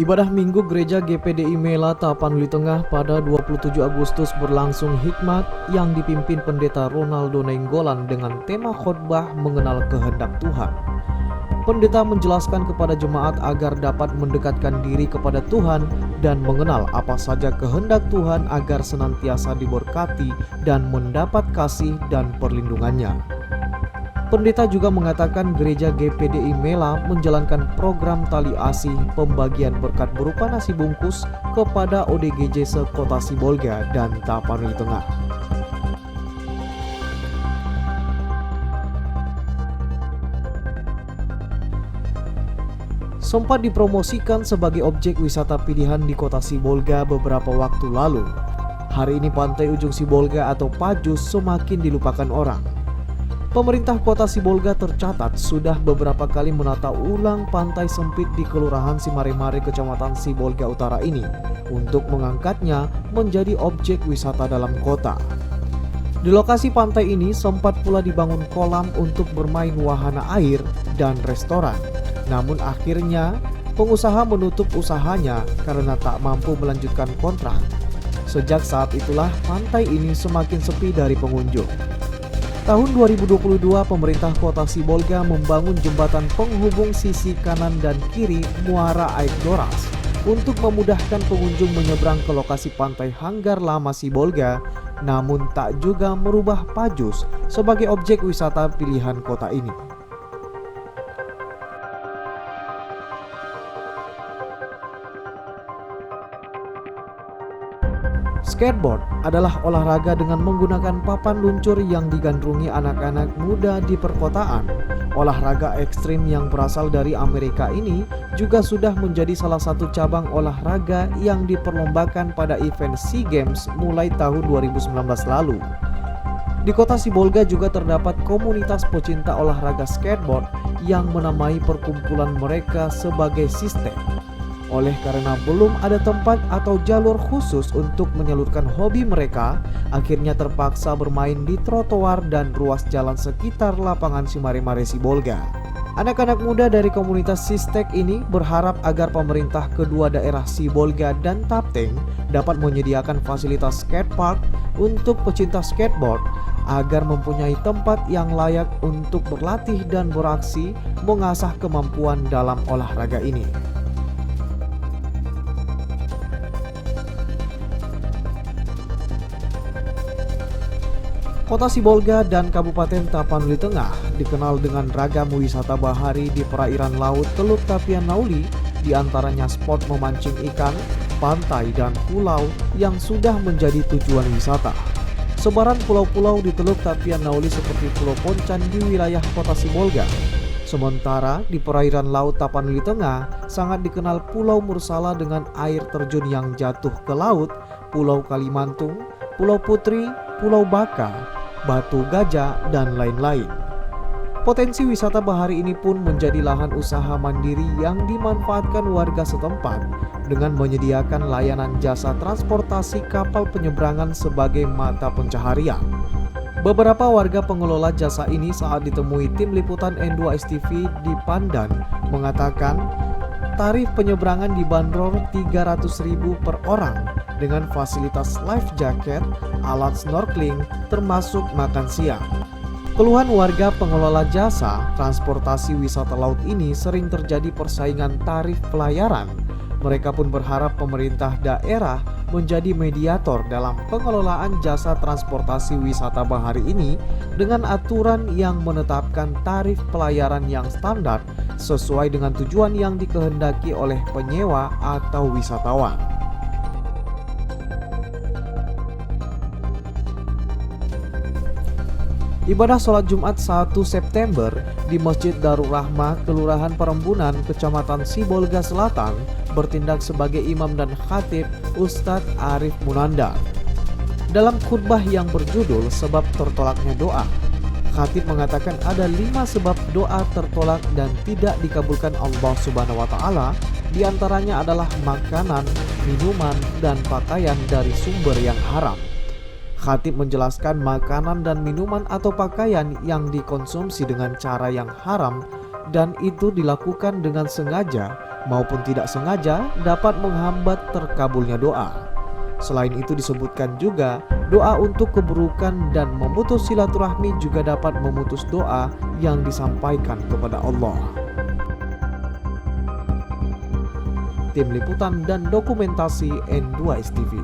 Ibadah Minggu Gereja GPDI Mela Tapanuli Tengah pada 27 Agustus berlangsung hikmat yang dipimpin Pendeta Ronaldo Nainggolan dengan tema khotbah mengenal kehendak Tuhan. Pendeta menjelaskan kepada jemaat agar dapat mendekatkan diri kepada Tuhan dan mengenal apa saja kehendak Tuhan agar senantiasa diberkati dan mendapat kasih dan perlindungannya. Pendeta juga mengatakan gereja GPDI Mela menjalankan program tali asih pembagian berkat berupa nasi bungkus kepada ODGJ sekota Sibolga dan Tapanuli Tengah. Sempat dipromosikan sebagai objek wisata pilihan di kota Sibolga beberapa waktu lalu. Hari ini Pantai Ujung Sibolga atau Pajus semakin dilupakan orang. Pemerintah kota Sibolga tercatat sudah beberapa kali menata ulang pantai sempit di Kelurahan Simaremare, Kecamatan Sibolga Utara ini untuk mengangkatnya menjadi objek wisata dalam kota. Di lokasi pantai ini sempat pula dibangun kolam untuk bermain wahana air dan restoran. Namun akhirnya pengusaha menutup usahanya karena tak mampu melanjutkan kontrak. Sejak saat itulah pantai ini semakin sepi dari pengunjung. Tahun 2022, pemerintah kota Sibolga membangun jembatan penghubung sisi kanan dan kiri Muara Aik Doras untuk memudahkan pengunjung menyeberang ke lokasi pantai Hanggar Lama Sibolga, namun tak juga merubah Pajus sebagai objek wisata pilihan kota ini. Skateboard adalah olahraga dengan menggunakan papan luncur yang digandrungi anak-anak muda di perkotaan. Olahraga ekstrim yang berasal dari Amerika ini juga sudah menjadi salah satu cabang olahraga yang diperlombakan pada event SEA Games mulai tahun 2019 lalu. Di kota Sibolga juga terdapat komunitas pecinta olahraga skateboard yang menamai perkumpulan mereka sebagai Sistem. Oleh karena belum ada tempat atau jalur khusus untuk menyalurkan hobi mereka, akhirnya terpaksa bermain di trotoar dan ruas jalan sekitar lapangan Simaremare Sibolga. Anak-anak muda dari komunitas Sistek ini berharap agar pemerintah kedua daerah Sibolga dan Tapteng dapat menyediakan fasilitas skatepark untuk pecinta skateboard agar mempunyai tempat yang layak untuk berlatih dan beraksi mengasah kemampuan dalam olahraga ini. Kota Sibolga dan Kabupaten Tapanuli Tengah dikenal dengan ragam wisata bahari di perairan laut Teluk Tapian Nauli, diantaranya spot memancing ikan, pantai, dan pulau yang sudah menjadi tujuan wisata. Sebaran pulau-pulau di Teluk Tapian Nauli seperti Pulau Poncan di wilayah Kota Sibolga. Sementara di perairan laut Tapanuli Tengah sangat dikenal Pulau Mursala dengan air terjun yang jatuh ke laut, Pulau Kalimantung, Pulau Putri, Pulau Baka, Batu Gajah, dan lain-lain. Potensi wisata bahari ini pun menjadi lahan usaha mandiri yang dimanfaatkan warga setempat dengan menyediakan layanan jasa transportasi kapal penyeberangan sebagai mata pencaharian. Beberapa warga pengelola jasa ini saat ditemui tim liputan N2STV di Pandan mengatakan tarif penyeberangan dibanderol Rp300.000 per orang dengan fasilitas life jacket, alat snorkeling, termasuk makan siang. Keluhan warga pengelola jasa transportasi wisata laut ini sering terjadi persaingan tarif pelayaran. Mereka pun berharap pemerintah daerah menjadi mediator dalam pengelolaan jasa transportasi wisata bahari ini dengan aturan yang menetapkan tarif pelayaran yang standar sesuai dengan tujuan yang dikehendaki oleh penyewa atau wisatawan. Ibadah sholat Jumat 1 September di Masjid Darul Rahmah, Kelurahan Perembunan, Kecamatan Sibolga Selatan, bertindak sebagai imam dan khatib Ustadz Arif Munandar. Dalam khutbah yang berjudul Sebab Tertolaknya Doa, khatib mengatakan ada 5 sebab doa tertolak dan tidak dikabulkan Allah Subhanahu wa Ta'ala. Di antaranya adalah makanan, minuman, dan pakaian dari sumber yang haram. Khatib menjelaskan makanan dan minuman atau pakaian yang dikonsumsi dengan cara yang haram dan itu dilakukan dengan sengaja maupun tidak sengaja dapat menghambat terkabulnya doa. Selain itu disebutkan juga doa untuk keburukan dan memutus silaturahmi juga dapat memutus doa yang disampaikan kepada Allah. Tim Liputan dan Dokumentasi N2 STV.